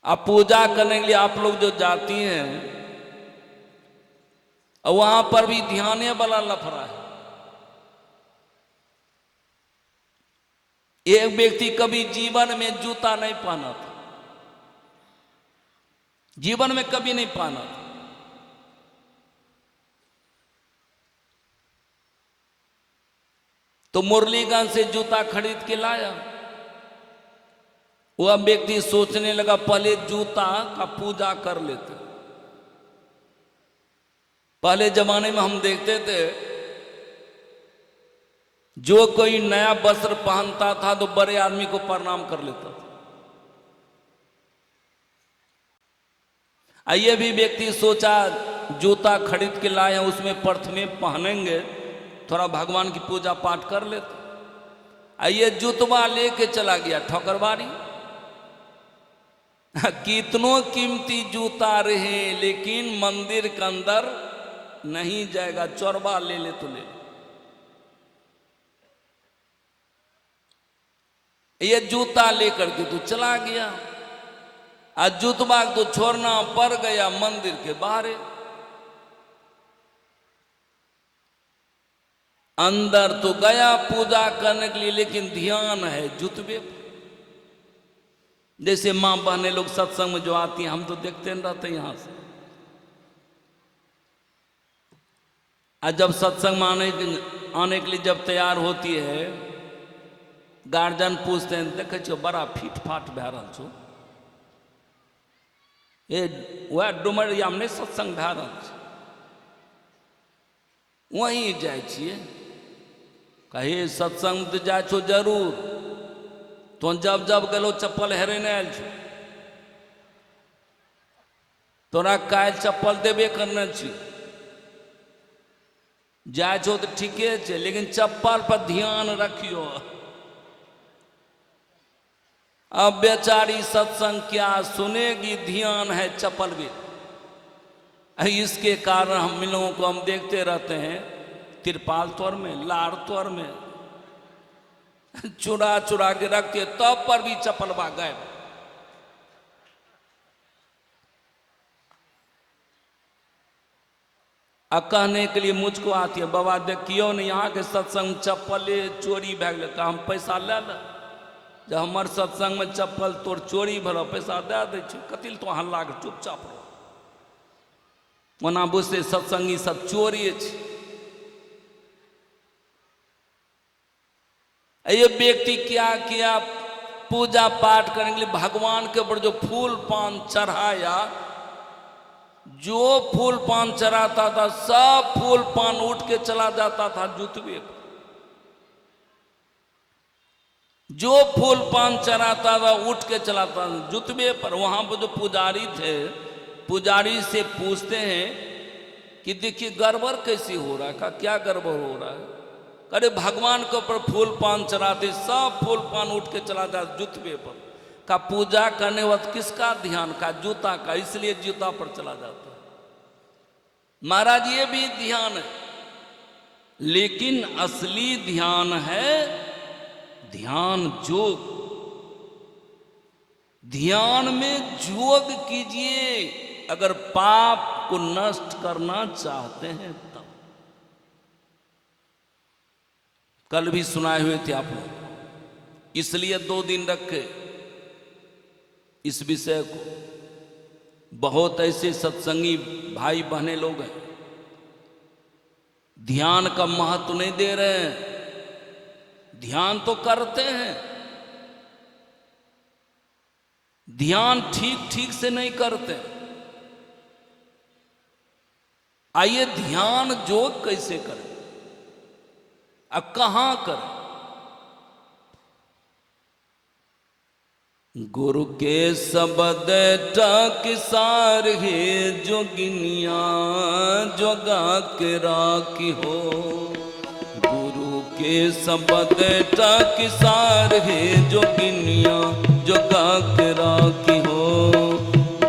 अब पूजा करने के लिए आप लोग जो जाती हैं, वहां पर भी ध्यान वाला लफड़ा है। एक व्यक्ति कभी जीवन में जूता नहीं पहना था, जीवन में कभी नहीं पहना था। तो मुरलीगंज से जूता खरीद के लाया। वह व्यक्ति सोचने लगा पहले जूता का पूजा कर लेते। पहले जमाने में हम देखते थे जो कोई नया वस्त्र पहनता था तो बड़े आदमी को प्रणाम कर लेता था। ये भी व्यक्ति सोचा जूता खरीद के लाए हैं, उसमें प्रथमे पहनेंगे, थोड़ा भगवान की पूजा पाठ कर लेते। ये जूतवा लेके चला गया ठोकरबारी। कितनों कीमती जूता रहे लेकिन मंदिर के अंदर नहीं जाएगा, चोरबा ले ले तो ले ले। ये जूता लेकर के तो चला गया, आज जूतबा तो छोड़ना पड़ गया मंदिर के बाहर। अंदर तो गया पूजा करने के लिए, लेकिन ध्यान है जूतबे पर। जैसे मां बहने लोग सत्संग में जो आती हैं, हम तो देखते नहीं रहते यहां से। आज जब सत्संग में आने के लिए जब तैयार होती है, गार्जियन पूछते हैं देखे छो बड़ा फीट फाट भै रहल छो, ये वह डुमरिया में सत्संग भै रहल छै, वहीं जाइ छियै। कहे सत्संग तो जाइ छो जरूर, तो जब जब गेलो चप्पल हेरेने आयल छो, तोरा काल्हि चप्पल देबे करने छी। जाइ छो तो ठीके छै, लेकिन चप्पल पर ध्यान रखियो। अब बेचारी सत्संग क्या सुनेगी, ध्यान है चप्पल भी। इसके कारण हम लोगों को हम देखते रहते हैं तिरपाल तौर में, लाड़ तौर में चुरा चुरा के रखते, तब पर भी चप्पलवा गायब। अब कहने के लिए मुझको आती है, बाबा देखियो न यहाँ के सत्संग चप्पले चोरी भै गेलै। हम पैसा ले ले, जब हमार सत्संग में चप्पल तोर चोरी भलो, पैसा दे दै छी, कथी तो हल्ला के चुपचाप रहो। ओना बुझते सत्संगी सब चोरी छै। ये व्यक्ति क्या किया, पूजा पाठ करने के लिए भगवान के ऊपर जो फूल पान चढ़ाया, जो फूल पान चढ़ाता था सब फूल पान उठ के चला जाता था जूतवे पर। जो फूल पान चढ़ाता था उठ के चलाता था जूतवे पर। वहां पर जो पुजारी थे, पुजारी से पूछते हैं कि देखिए गड़बड़ कैसी हो रहा है। का क्या गड़बड़ हो रहा है? अरे भगवान के ऊपर फूल पान चढ़ाते, सब फूल पान उठ के चला जाता जूतवे पर। का पूजा करने वक्त किसका ध्यान? का जूता का, इसलिए जूता पर चला जाता है। महाराज ये भी ध्यान है, लेकिन असली ध्यान है ध्यान योग। ध्यान में योग कीजिए अगर पाप को नष्ट करना चाहते हैं तब। कल भी सुनाए हुए थे आप लोग, इसलिए 2 दिन रखे इस विषय को। बहुत ऐसे सत्संगी भाई बहने लोग हैं ध्यान का महत्व नहीं दे रहे हैं। ध्यान तो करते हैं, ध्यान ठीक ठीक से नहीं करते। आइए ध्यान योग कैसे करें, अब कहां करें? गुरु के शब्द टकसार है जोगिनिया जोगा के राखी हो। गुरु के शब्द टकसार है जोगिनिया जोगा के राखी हो।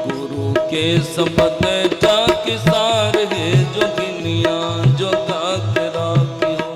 गुरु के शब्द टकसार है जोगिनिया जोगा के राखी हो।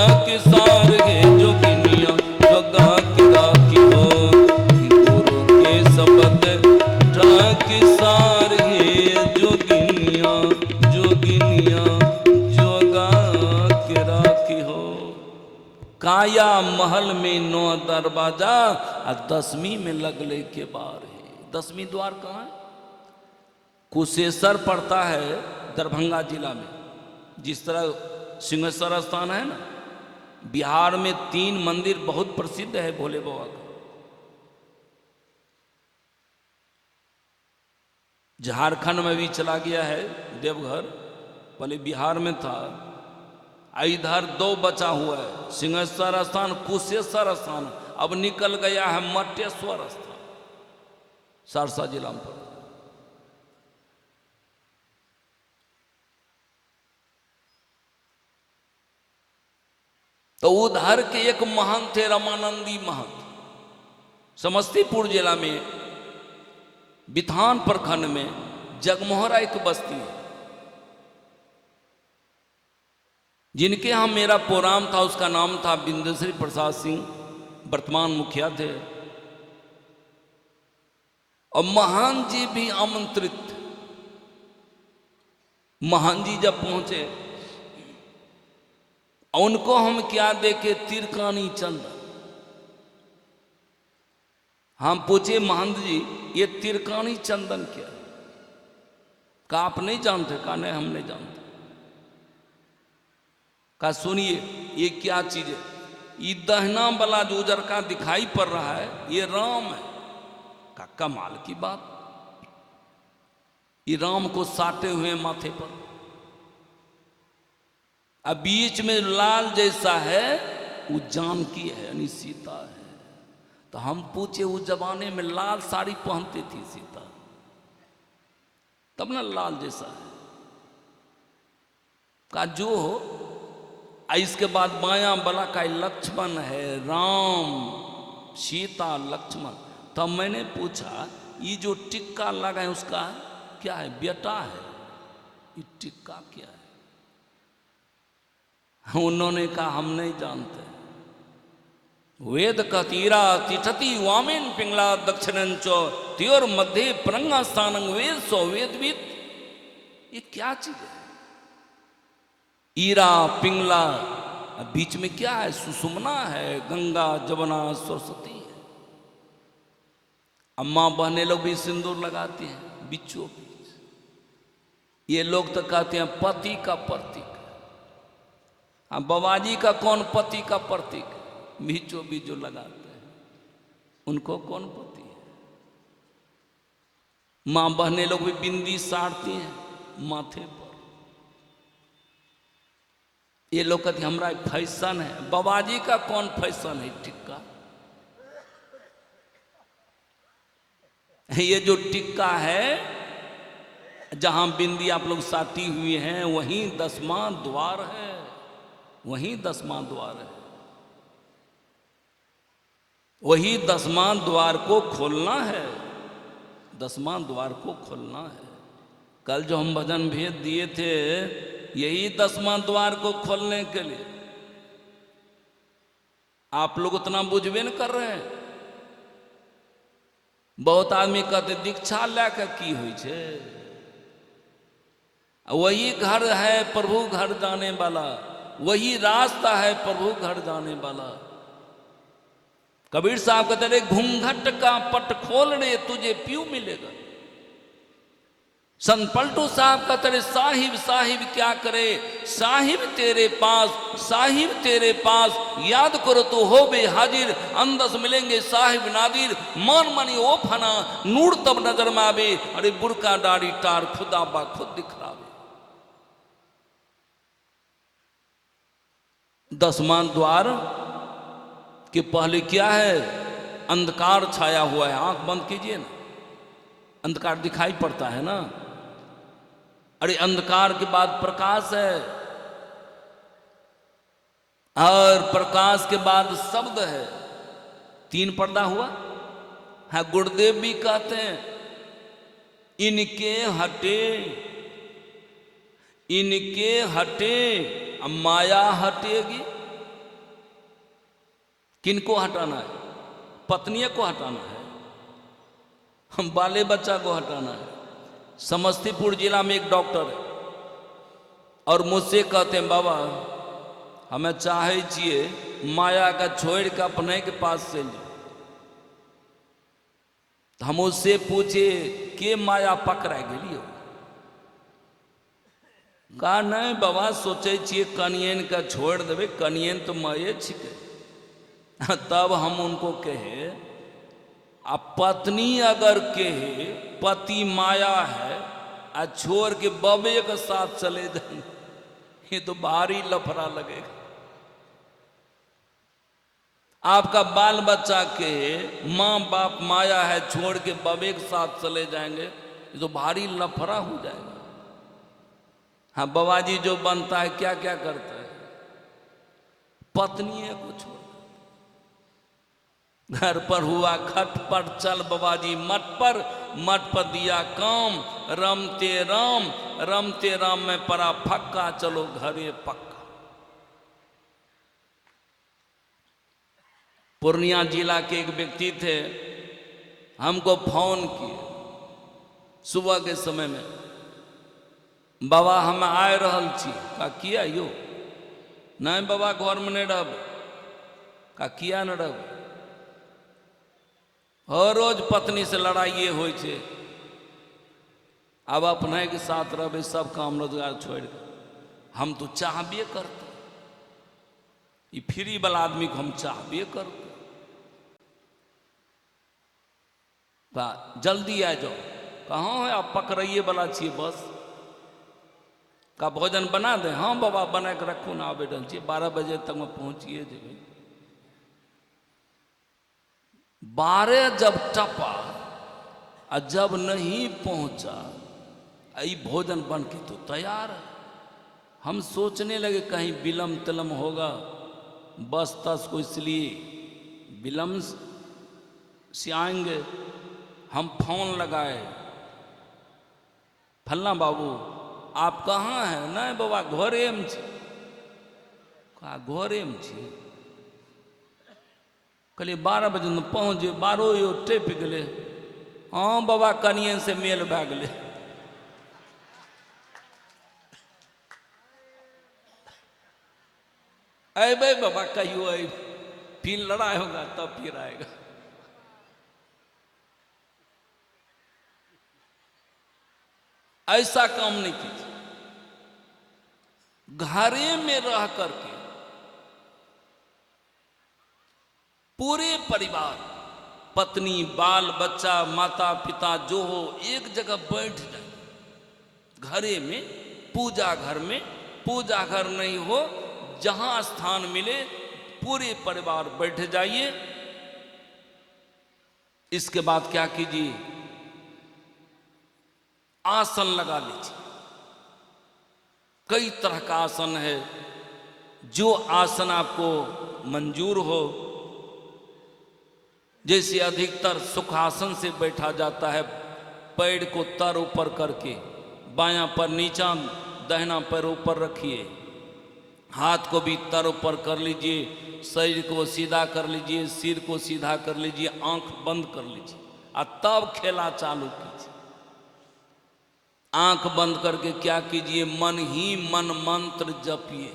राखी सार है जोगिनिया जोगा की राखी हो, गुरु के शब्द राखी सार है जोगिनिया जोगिनिया जोगा की राखी हो। काया महल में 9 दरवाजा और 10वीं में लगले के बार है। 10वीं द्वार कहाँ है? कुशेश्वर पड़ता है दरभंगा जिला में। जिस तरह सिंहेश्वर स्थान है ना, बिहार में 3 मंदिर बहुत प्रसिद्ध है भोले बाबा का। झारखंड में भी चला गया है देवघर, पहले बिहार में था। इधर 2 बचा हुआ है, सिंहेश्वर स्थान, कुशेश्वर स्थान। अब निकल गया है मटेश्वर स्थान, सहरसा जिला में। तो उधर के एक महंत थे रामानंदी महंत, समस्तीपुर जिला में बिथान प्रखंड में जगमोहरा एक बस्ती है, जिनके यहाँ मेरा प्रोग्राम था। उसका नाम था बिंदेश्वरी प्रसाद सिंह, वर्तमान मुखिया थे। और महान जी भी आमंत्रित। महान जी जब पहुंचे, उनको हम क्या देखे? तिरकानी चंदन। हम पूछे महंत जी ये तिरकानी चंदन क्या है? कहा आप नहीं जानते? कहा नहीं हम नहीं जानते। कहा सुनिए ये क्या चीज है? ये दहना वाला जो उजर का दिखाई पड़ रहा है ये राम है। कहा कमाल की बात, ये राम को साटे हुए माथे पर, अब बीच में लाल जैसा है वो जानकी है यानी सीता है। तो हम पूछे उस जमाने में लाल साड़ी पहनती थी सीता, तब ना लाल जैसा है। का जो हो, इसके बाद बायां बला का लक्ष्मण है, राम सीता लक्ष्मण। तब मैंने पूछा ये जो टिक्का लगा है उसका क्या है? बेटा है। ये टिक्का क्या है? उन्होंने कहा हम नहीं जानते। वेद कतीरा तिठति वामेन पिंगला दक्षिणं च त्योर मध्य प्रंगा स्थानं वेद सो वेदविद। ये क्या चीज है? ईरा पिंगला, बीच में क्या है? सुषुम्ना है, गंगा जमुना सरस्वती है। अम्मा बहने लोग भी सिंदूर लगाती हैं बीचों बीच। ये लोग तो कहते हैं पति का प्रतीक। हाँ, बाबाजी का कौन पति का प्रतीक? बीचों बीच जो लगाते हैं उनको कौन पति है? माँ बहने लोग भी बिंदी साड़ती हैं माथे पर। ये लोग कहते हमारा फैशन है। बाबाजी का कौन फैशन है? टिक्का। ये जो टिक्का है, जहां बिंदी आप लोग साटी हुई हैं, वहीं 10वां द्वार है, वहीं 10वां द्वार है। वही 10वां द्वार को खोलना है, 10वां द्वार को खोलना है। कल जो हम भजन भेज दिए थे यही 10वां द्वार को खोलने के लिए। आप लोग उतना बुझबे न कर रहे हैं। बहुत आदमी कहते दीक्षा लेकर की हुई छे, वही घर है प्रभु घर जाने वाला, वही रास्ता है प्रभु घर जाने वाला। कबीर साहब कहते रे घूंघट का पट खोल रे तुझे प्यू मिलेगा। संत पलटू साहब कहते रे साहिब साहिब क्या करे, साहिब तेरे पास, साहिब तेरे पास, याद करो तो हो बे हाजिर, अंदस मिलेंगे साहिब नादिर, मान मनी ओ फना नूर तब नजर में आवे, अरे बुरका दाढ़ी टार खुदा बा खुद दिखलावे। 10वां द्वार के पहले क्या है? अंधकार छाया हुआ है। आंख बंद कीजिए ना, अंधकार दिखाई पड़ता है ना। अरे अंधकार के बाद प्रकाश है, और प्रकाश के बाद शब्द है। 3 पर्दा हुआ है। गुरुदेव भी कहते हैं इनके हटे, इनके हटे माया हटेगी। किनको हटाना है? पत्नी को हटाना है, हम बाले बच्चा को हटाना है। समस्तीपुर जिला में एक डॉक्टर है और मुझसे कहते हैं बाबा हमें चाहे छिए माया का छोड़ के अपने के पास से ले। हम उससे पूछे के माया पकड़ा गेलियो? कहा नहीं बाबा सोचे छिए कनियन का छोड़ देवे, कनियन तो माये छिके। तब हम उनको कहे अब पत्नी अगर कहे पति माया है आ छोड़ के बबे के साथ चले जाए, ये तो भारी लफड़ा लगेगा। आपका बाल बच्चा के माँ बाप माया है छोड़ के बबे के साथ चले जाएंगे, ये तो भारी लफड़ा हो जाएगा। हाँ बाबाजी जो बनता है क्या क्या करता है? पत्नी है को छोड़, घर पर हुआ खटपट, चल बाबाजी मठ पर दिया काम, रमते राम में पड़ा फक्का, चलो घरे पक्का। पूर्णिया जिला के एक व्यक्ति थे, हमको फोन किए सुबह के समय में, बाबा हम आए रहल छी। का किया यो? नहीं बाबा घर में नहीं रहब। का किया न रहब? हर रोज पत्नी से लड़ाइए होई छे, अब अपने के साथ रहे सब काम रोजगार छोड़ के। हम तो चाहबे करते, ये फ्री वाला आदमी को हम चाहबे करते। जल्दी आ जाओ। कहाँ है आप? पकड़िए वाला छिए बस। का भोजन बना दे? हाँ बाबा बना के रखू ना, बैठल छिए 12 बजे तक में पहुँचिए जेबे। 12 जब टपा और जब नहीं पहुंचा, ये भोजन बन के तो तैयार है। हम सोचने लगे कहीं विलम्ब तिलम होगा बस तस को, इसलिए विलम्ब से आएंगे। हम फोन लगाए, फलना बाबू आप कहाँ हैं? नहीं बाबा घरे में छी। कहा घरे में छी? कहलिए 12 बजे में पहुँच, 12 यो टेप गए। हाँ बाबा कनियन से मेल भै गए। अबे बाबा कहियो अब फिर लड़ाई होगा तब फिर आएगा। ऐसा काम नहीं कीजिए। घरे में रह करके पूरे परिवार, पत्नी बाल बच्चा माता पिता जो हो एक जगह बैठ जाए। घरे में पूजा घर में, पूजा घर नहीं हो जहां स्थान मिले पूरे परिवार बैठ जाइए। इसके बाद क्या कीजिए? आसन लगा लीजिए। कई तरह का आसन है, जो आसन आपको मंजूर हो। जैसे अधिकतर सुखासन से बैठा जाता है, पैर को तर ऊपर करके, बायां पर नीचा, दाहिना पैर ऊपर रखिए, हाथ को भी तर ऊपर कर लीजिए, शरीर को सीधा कर लीजिए, सिर को सीधा कर लीजिए, आंख बंद कर लीजिए और तब खेला चालू कीजिए। आंख बंद करके क्या कीजिए? मन ही मन मंत्र जपिए।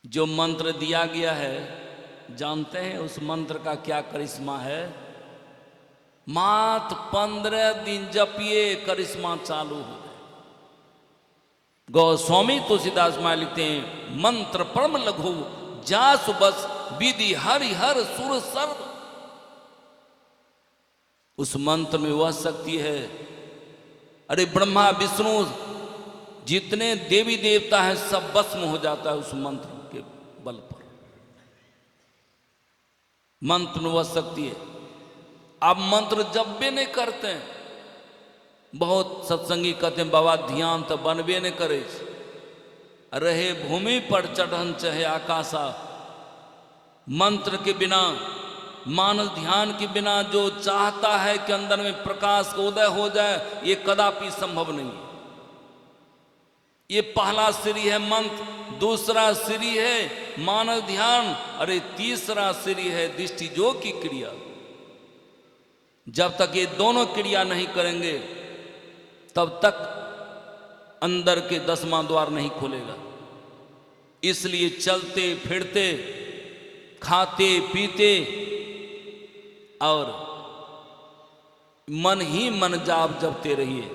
जो मंत्र दिया गया है जानते हैं उस मंत्र का क्या करिश्मा है? मात्र 15 दिन जपिए, करिश्मा चालू हो जाए। गोस्वामी तुलसीदास महाराज लिखते हैं, मंत्र परम लघु जास बस विधि हरि हर सुर सर्व। उस मंत्र में वह शक्ति है, अरे ब्रह्मा विष्णु जितने देवी देवता हैं सब भस्म हो जाता है उस मंत्र के बल पर। मंत्र में वह शक्ति है। आप मंत्र जब भी नहीं करते हैं, बहुत सत्संगी कहते हैं बाबा ध्यान तो बनबे नहीं करे, रहे भूमि पर चढ़न चाहे आकाशा। मंत्र के बिना, मानस ध्यान के बिना जो चाहता है कि अंदर में प्रकाश का उदय हो जाए, ये कदापि संभव नहीं है। ये पहला सीढ़ी है मंत्र। दूसरा सीढ़ी है मानस ध्यान। अरे तीसरा श्री है दृष्टि जो की क्रिया। जब तक ये दोनों क्रिया नहीं करेंगे तब तक अंदर के 10वां द्वार नहीं खुलेगा। इसलिए चलते फिरते, खाते पीते और मन ही मन जाप जपते रहिए।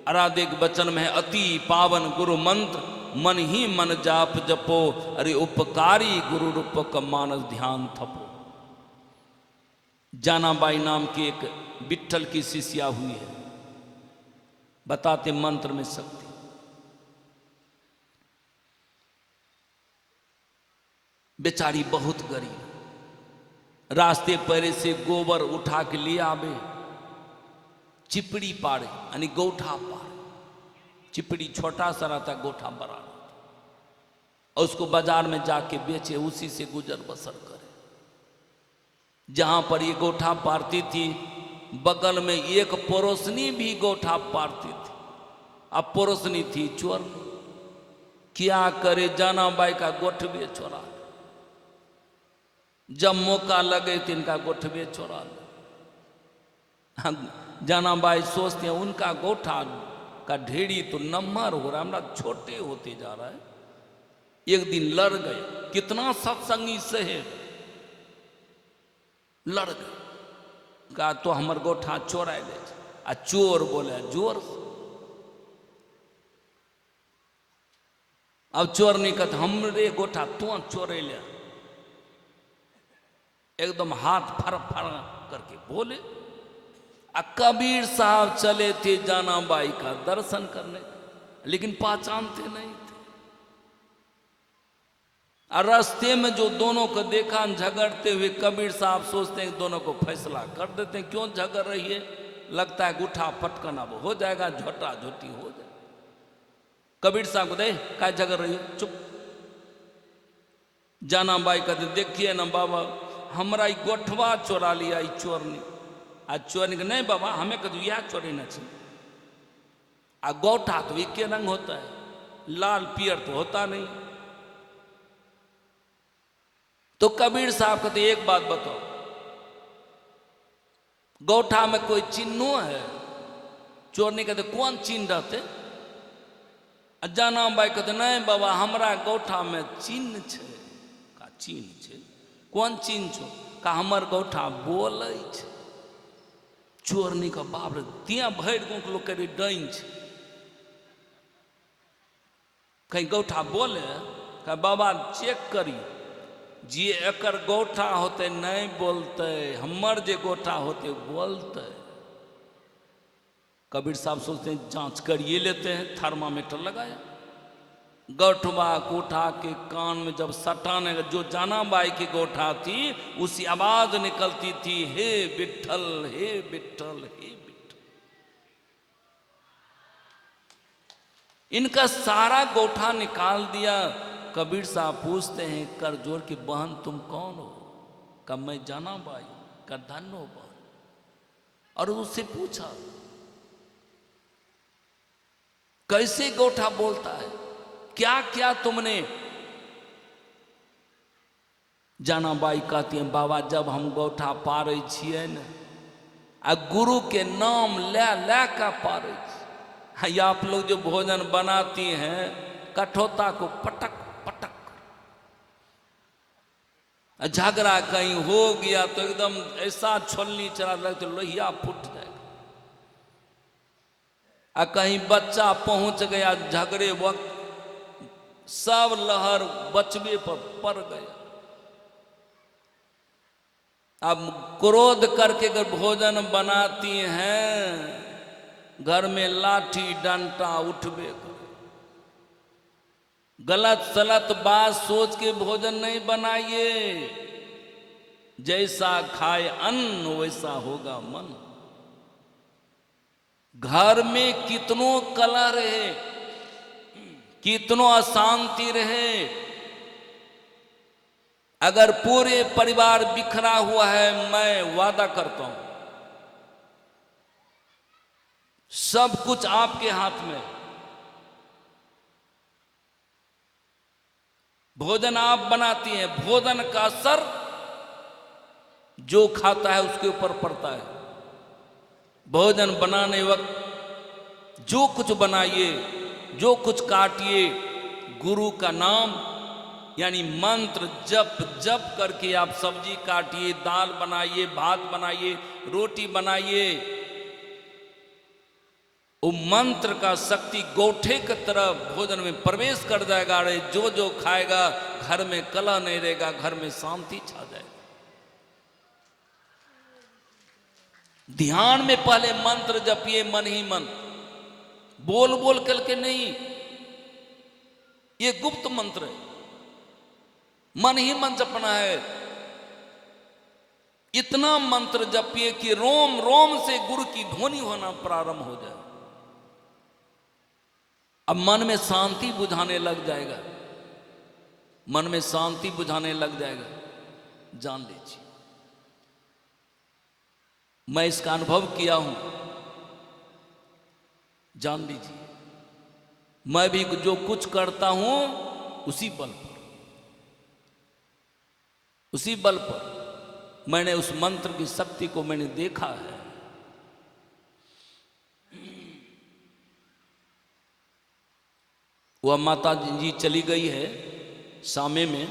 आराध्य के वचन में है अति पावन गुरु मंत्र, मन ही मन जाप जपो, अरे उपकारी गुरु रूप का मानस ध्यान थपो। जानाबाई नाम की एक विट्ठल की शिष्या हुई है, बताते मंत्र में शक्ति। बेचारी बहुत गरीब, रास्ते पैरे से गोबर उठा के ले आवे, चिपड़ी पारे यानी गोठा पारे। चिपड़ी छोटा सा रहता, गोठा बड़ा रहता, और उसको बाजार में जाके बेचे, उसी से गुजर बसर करे। जहां पर ये गोठा पारती थी बगल में एक पड़ोसनी भी गोठा पारती थी। अब पड़ोसनी थी चोर, क्या करे जानाबाई का गोठवे चोरा। जब मौका लगे तो इनका गोठवे चोरा ले। जानाबाई सोचते हैं उनका गोठा का ढेरी तो नम्हर हो रहा है, हमारा छोटे होते जा रहा है। एक दिन लड़ गए, कितना सत्संगी से है, लड़ गए। कहा तो हमर गोठा चोरा ले। आ चोर बोले जोर से। अब चोर नहीं कहते हमरे गोठा तू चोरे ले। एकदम हाथ फर फर करके बोले। कबीर साहब चले थे जानाबाई का दर्शन करने, लेकिन पहचानते नहीं थे। और रास्ते में जो दोनों को देखा झगड़ते हुए, कबीर साहब सोचते हैं दोनों को फैसला कर देते हैं, क्यों झगड़ रही है, लगता है गुठा पटकन अब हो जाएगा, झोटा झोटी हो जाए। कबीर साहब को दे क्या झगड़ रही है, चुप। जानाबाई कहते देखिए ना बाबा, हमारा गोठवा चोरा लिया ई चोर ने। आ चोर ने नहीं बाबा, हमें कहते यह चोरी न चाहिए। आ गोठा तो एक के रंग होता है, लाल पियर तो होता नहीं। तो कबीर साहब कहते एक बात बताओ, गोठा में कोई चिन्ह है? चोर ने कहते कौन चिन्ह रहते? जानाबाई कहते नहीं बाबा, हमारा गोठा में चिन्ह छे। का चिन्ह छे? कौन चिन्ह छो? का हमर गोठा बोले छे। चोरनी का बाप रे, त्या भर गाँव के लोग कहे डाइन छे। कहीं गोठा बोले? का बाबा चेक करी, जे एकर गोठा होते नहीं बोलते, हमर जे गोठा होते बोलते। कबीर साहब सोचते हैं जांच करिए लेते हैं, थर्मामीटर लगाया। गोठवा कोठा के कान में जब सटाने, जो जानाबाई की गोठा थी उसी आवाज निकलती थी, हे विट्ठल हे विट्ठल हे विट्ठल। इनका सारा गोठा निकाल दिया। कबीर साहब पूछते हैं कर जोर की बहन तुम कौन हो? कब मैं जानाबाई का धन हो बहन। और उससे पूछा कैसे गोठा बोलता है, क्या क्या तुमने? जानाबाई कहती हैं बाबा जब हम गोठा पारे छिए न, आ गुरु के नाम ले ले का पारे छी। आप लोग जो भोजन बनाती हैं कठोता को पटक पटक, झगड़ा कहीं हो गया तो एकदम ऐसा छोलनी चला लगता तो लोहिया फूट जाएगा। आ कहीं बच्चा पहुंच गया झगड़े वक्त, सब लहर बचवे पर पड़ गया। अब क्रोध करके अगर भोजन बनाती हैं, घर में लाठी डंडा उठवे कर। गलत सलत बात सोच के भोजन नहीं बनाइए। जैसा खाए अन्न वैसा होगा मन। घर में कितनों कलह रहे, कितनों अशांति रहे, अगर पूरे परिवार बिखरा हुआ है, मैं वादा करता हूं सब कुछ आपके हाथ में। भोजन आप बनाती हैं, भोजन का असर जो खाता है उसके ऊपर पड़ता है। भोजन बनाने वक्त जो कुछ बनाइए, जो कुछ काटिए, गुरु का नाम यानी मंत्र जप जप करके आप सब्जी काटिए, दाल बनाइए, भात बनाइए, रोटी बनाइए। वो मंत्र का शक्ति गोठे की तरह भोजन में प्रवेश कर जाएगा। अरे जो जो खाएगा घर में कलह नहीं रहेगा, घर में शांति छा जाएगा। ध्यान में पहले मंत्र जपिए, मन ही मन, बोल बोल करके नहीं। ये गुप्त मंत्र है, मन ही मन जपना है। इतना मंत्र जपिए कि रोम रोम से गुरु की ध्वनि होना प्रारंभ हो जाए। अब मन में शांति बुझाने लग जाएगा, मन में शांति बुझाने लग जाएगा। जान लीजिए, मैं इसका अनुभव किया हूं। जान लीजिए, मैं भी जो कुछ करता हूं उसी बल पर मैंने उस मंत्र की शक्ति को मैंने देखा है। वह माता जी चली गई है सामे में,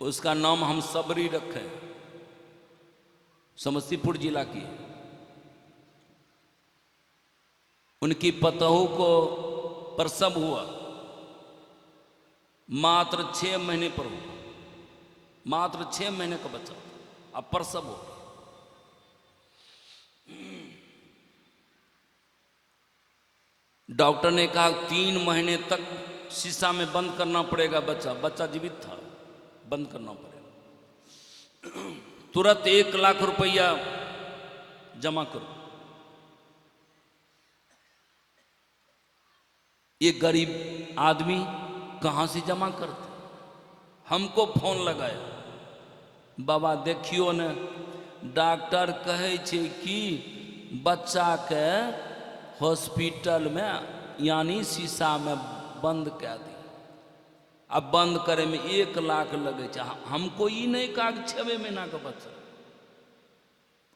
उसका नाम हम सबरी रखे, समस्तीपुर जिला की। उनकी पतोहू को प्रसव हुआ, मात्र 6 महीने पर हुआ, मात्र 6 महीने का बच्चा, अब प्रसव हो। डॉक्टर ने कहा 3 महीने तक शीशा में बंद करना पड़ेगा बच्चा। बच्चा जीवित था, बंद करना पड़ेगा। तुरंत 1 लाख रुपया जमा करो। ये गरीब आदमी कहां से जमा करते? हमको फोन लगाया, बाबा देखियो ने, डॉक्टर कहे छे कि बच्चा के हॉस्पिटल में यानी शीशा में बंद कर दी। अब बंद करे में 1 लाख लगे। हमको ये नहीं कहा कि 6 महीना का बच्चा,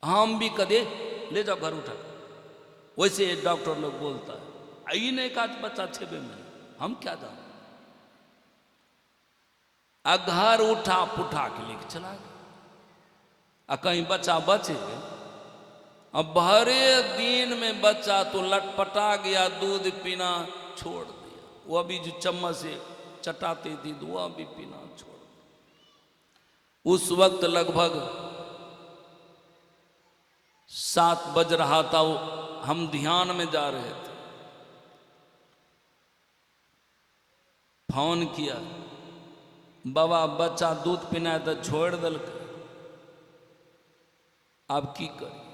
हम भी कदे ले जाओ घर उठा, वैसे डॉक्टर लोग बोलता है। ये नहीं कहा बच्चा 6 महीने, हम क्या जान। घर उठा पुठा के लेके चला गया। कहीं बच्चा बचे, अब भरे दिन में बच्चा तो लटपटा गया, दूध पीना छोड़ दिया। वो अभी जो चम्मच से चटाती थी वो अभी पीना छोड़ दिया। उस वक्त लगभग 7 बज रहा था, हम ध्यान में जा रहे थे। फोन किया, बाबा बच्चा दूध पीना है तो छोड़ दल, अब की करिए?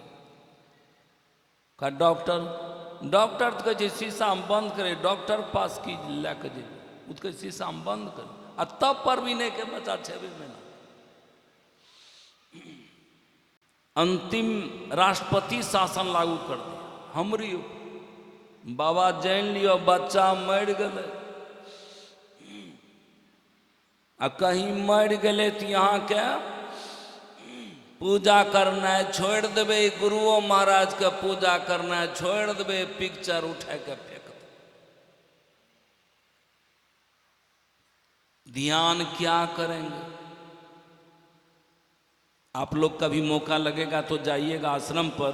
का डॉक्टर तो कहे शीशा हम बंद करे, डॉक्टर के पास की लेके जाइए, उसके शीशा हम बंद करे। और तब पर भी नहीं के बच्चा 6 महीना। अंतिम राष्ट्रपति शासन लागू कर दिया हमरी। बाबा जान लियो बच्चा मर गए। आ कहीं मर गए तो यहाँ के पूजा करना है छोड़ देवे, गुरुओं महाराज के पूजा करना है छोड़ देवे, पिक्चर उठा के फेंक दे। ध्यान क्या करेंगे? आप लोग कभी मौका लगेगा तो जाइएगा आश्रम पर,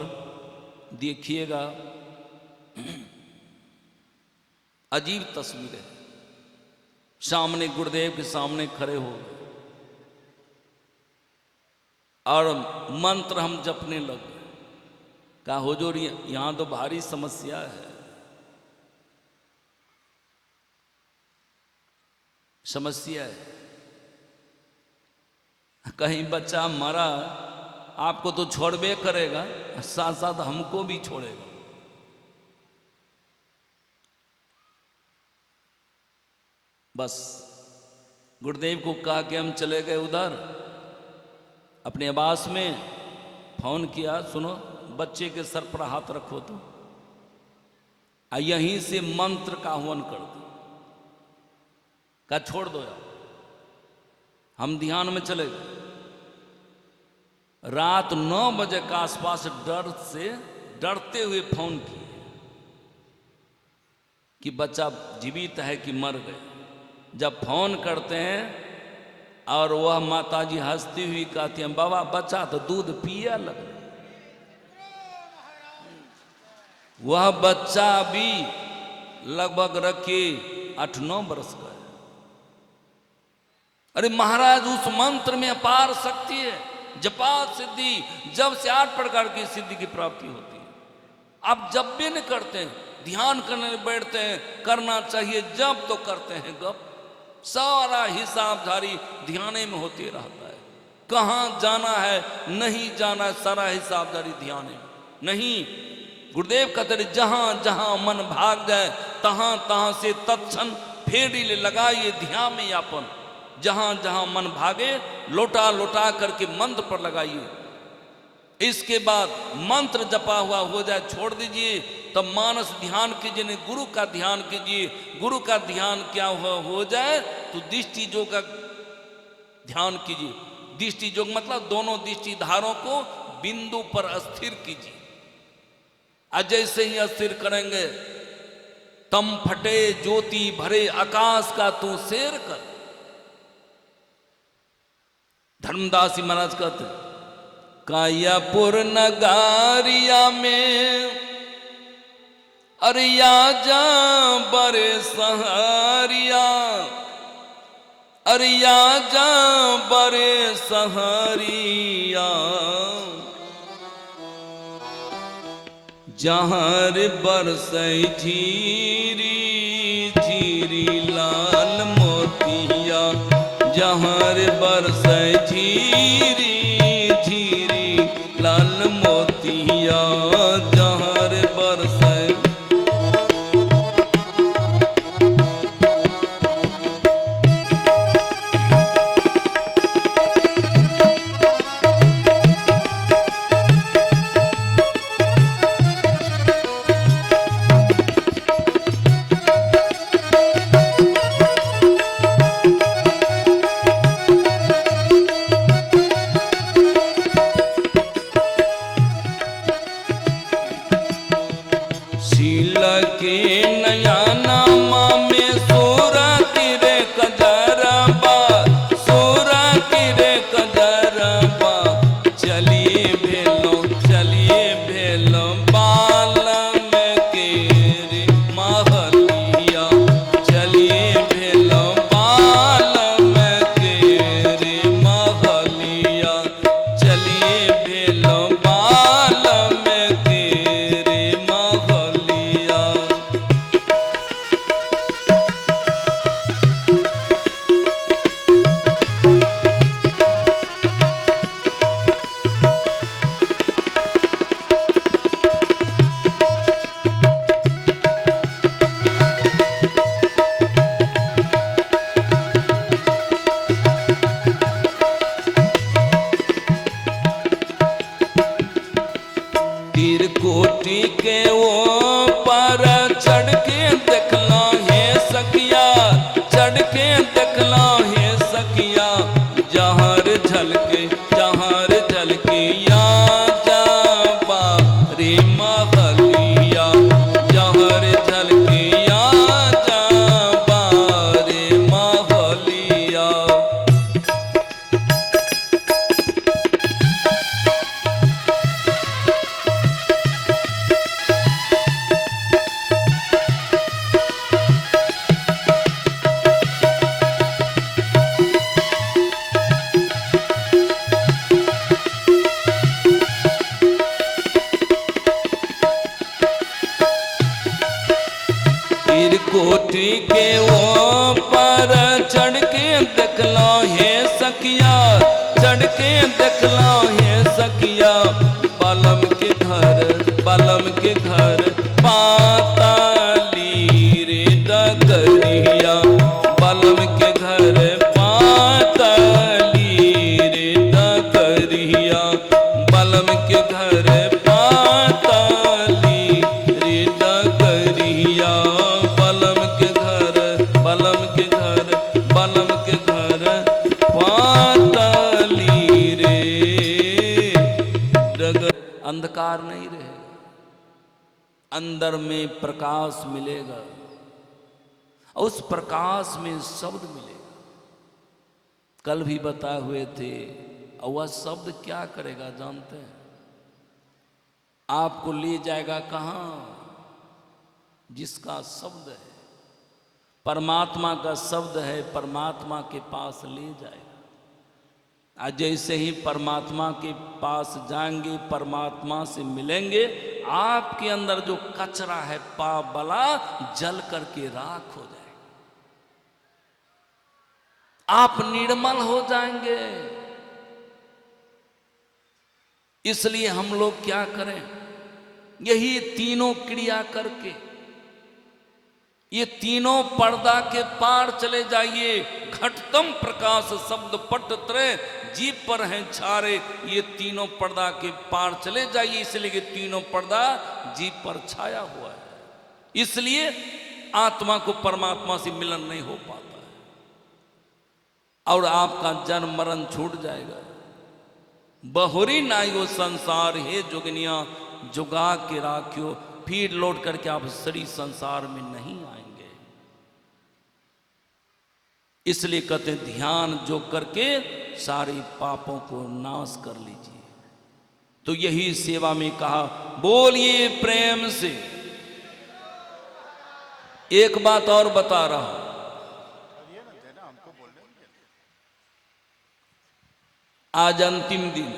देखिएगा अजीब तस्वीरें। सामने गुरुदेव के सामने खड़े हो और मंत्र हम जपने लगे। कहा हुजूर यहां तो भारी समस्या है। समस्या है, कहीं बच्चा मरा आपको तो छोड़बे करेगा, साथ साथ हमको भी छोड़ेगा। बस गुरुदेव को कहा कि हम चले गए उधर अपने आवास में। फोन किया, सुनो बच्चे के सर पर हाथ रखो तो यहीं से मंत्र का आह्वान कर दो। कहा छोड़ दो यार, हम ध्यान में चले गए। रात 9 बजे के आसपास डरते हुए फोन किए कि बच्चा जीवित है कि मर गए। जब फोन करते हैं और वह माताजी हंसती हुई कहती हैं, बाबा बच्चा तो दूध पिया लग। वह बच्चा भी लगभग रखे 8-9 वर्ष का है। अरे महाराज, उस मंत्र में अपार शक्ति है। जपा सिद्धि, जब से 8 प्रकार की सिद्धि की प्राप्ति होती है। आप जब भी नहीं करते हैं, ध्यान करने बैठते हैं, करना चाहिए जब तो करते हैं गप। सारा हिसाबधारी ध्यान में होते रहता है। कहाँ जाना है नहीं जाना है, सारा हिसाबधारी ध्यान में। नहीं, गुरुदेव कहते रहे, जहां जहां मन भाग जाए तहां तहां से तत्क्षण फेरी ले लगाइए ध्यान में यापन। जहां जहां मन भागे लोटा लोटा करके मंत्र पर लगाइए। इसके बाद मंत्र जपा हुआ हो जाए छोड़ दीजिए, तब मानस ध्यान कीजिए, नहीं गुरु का ध्यान कीजिए। गुरु का ध्यान क्या हो जाए तो दृष्टि योग का ध्यान कीजिए। दृष्टि योग मतलब दोनों दृष्टि धारों को बिंदु पर स्थिर कीजिए। जैसे ही स्थिर करेंगे, तम फटे ज्योति भरे आकाश का तू शेर कर। धर्मदास जी महाराज कहते, कायापुर नगारिया में अरिया जा बरे सहारिया, अरिया जा बरे सहारिया, जहाँ रे बरसै झीरी झीरी लाल मोतिया, जहाँ रे बरसै झीरी झीरी लाल मोतिया, जहाँ रे बरसै। कोटि के वो पर चढ़ के देखला है सखिया, चढ़ के देखला है सखिया, जहर झलके या जाबा रे महलिया, जहर झलके या जाबा रे महलिया। कोटि के वो पर चढ़ के देखला है सखिया, चढ़ के देखला है सखिया, बालम के घर पाताली रे डगरिया, बालम के घर पाताली रे डगरिया, बालम के घर पाताली रे डगरिया, बालम के घर पाताली अंधकार नहीं रहेगा, अंदर में प्रकाश मिलेगा, उस प्रकाश में शब्द मिलेगा। कल भी बताए हुए थे, और वह शब्द क्या करेगा जानते हैं? आपको ले जाएगा कहाँ? जिसका शब्द है, परमात्मा का शब्द है, परमात्मा के पास ले जाएगा। आज जैसे ही परमात्मा के पास जाएंगे, परमात्मा से मिलेंगे, आपके अंदर जो कचरा है पाप वाला जल करके राख हो जाएगा, आप निर्मल हो जाएंगे। इसलिए हम लोग क्या करें? यही तीनों क्रिया करके, ये तीनों पर्दा के पार चले जाइए। घटतम प्रकाश शब्द पट त्रय जीव पर हैं छारे, ये तीनों पर्दा के पार चले जाइए। इसलिए कि तीनों पर्दा जीव पर छाया हुआ है, इसलिए आत्मा को परमात्मा से मिलन नहीं हो पाता है, और आपका जन्म मरण छूट जाएगा। बहुरी नाइयो संसार हे जोगिनिया जुगा के राखियो, फिर लौट करके आप शरीर संसार में नहीं आएंगे। इसलिए कहते ध्यान जो करके सारे पापों को नाश कर लीजिए। तो यही सेवा में कहा, बोलिए प्रेम से। एक बात और बता रहा हूं, आज अंतिम दिन,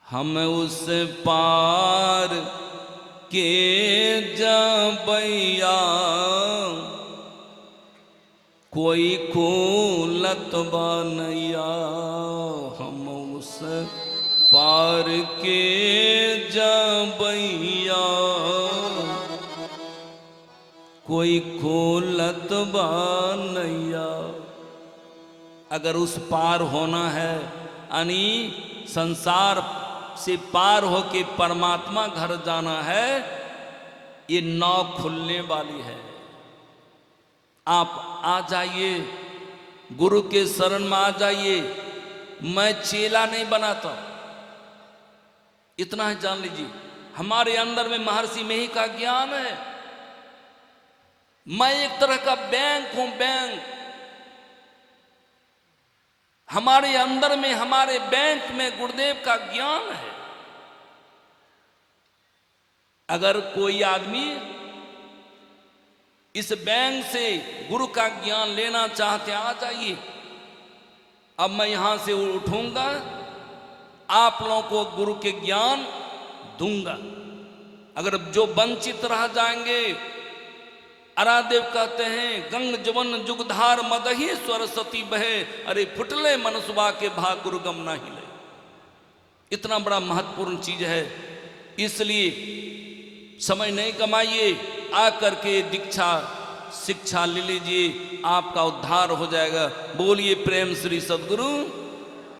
हम उस पार के जबैया कोई खूलत बनैया, हम उस पार के जबैया कोई खूलत बनैया। अगर उस पार होना है, यानी संसार से पार होके परमात्मा घर जाना है, ये नाव खुलने वाली है। आप आ जाइए, गुरु के शरण में आ जाइए। मैं चेला नहीं बनाता, इतना ही जान लीजिए। हमारे अंदर में महर्षि मेही का ज्ञान है। मैं एक तरह का बैंक हूं, बैंक। हमारे अंदर में, हमारे बैंक में गुरुदेव का ज्ञान है। अगर कोई आदमी इस बैंक से गुरु का ज्ञान लेना चाहते, आ जाइए। अब मैं यहां से उठूंगा, आप लोगों को गुरु के ज्ञान दूंगा। अगर जो वंचित रह जाएंगे, अरादेव कहते हैं गंग जवन जुगधार मदही सरस्वती बहे, अरे फुटले मनसुबा के भाग गुरु गम ना हिले। इतना बड़ा महत्वपूर्ण चीज है। इसलिए समय नहीं कमाइए, आकर के दीक्षा शिक्षा ले लीजिए, आपका उद्धार हो जाएगा। बोलिए प्रेम श्री सद्गुरु